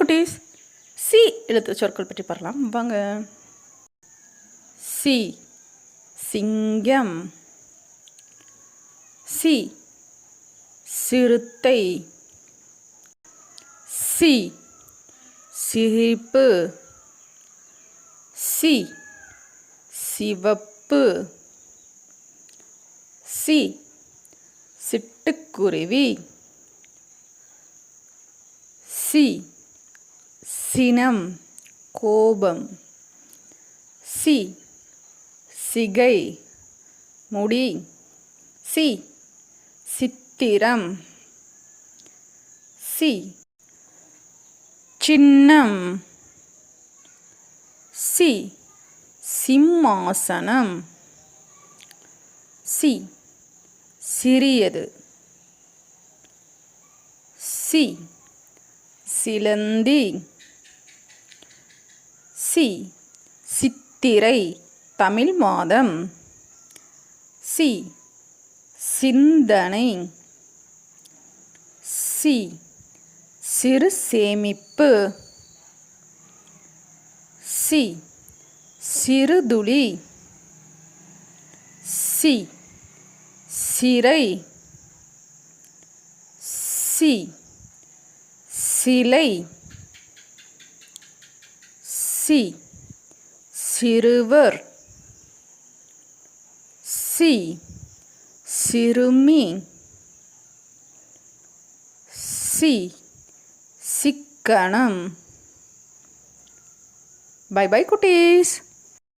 குட்டீஸ், சி எழுத்து சொற்கள் பற்றி பார்க்கலாம் வாங்க. சி சிங்கம், சி சிறுத்தை, சி சிரிப்பு, சி சிவப்பு, சி சிட்டுக்குருவி, சி சினம் கோபம், சி சிகை முடி, சி சித்திரம், சி சின்னம், சி சிம்மாசனம், சி சிறியது, சி சிலந்தி, சி சித்திரை தமிழ் மாதம், சி சிந்தனை, சி சிறு சேமிப்பு, சி சிறுதுளி, சி சிறை, சி சிலை, சி சிறுவர், சி சிறுமி, சி சிக்கனம். பை பை குட்டீஸ்.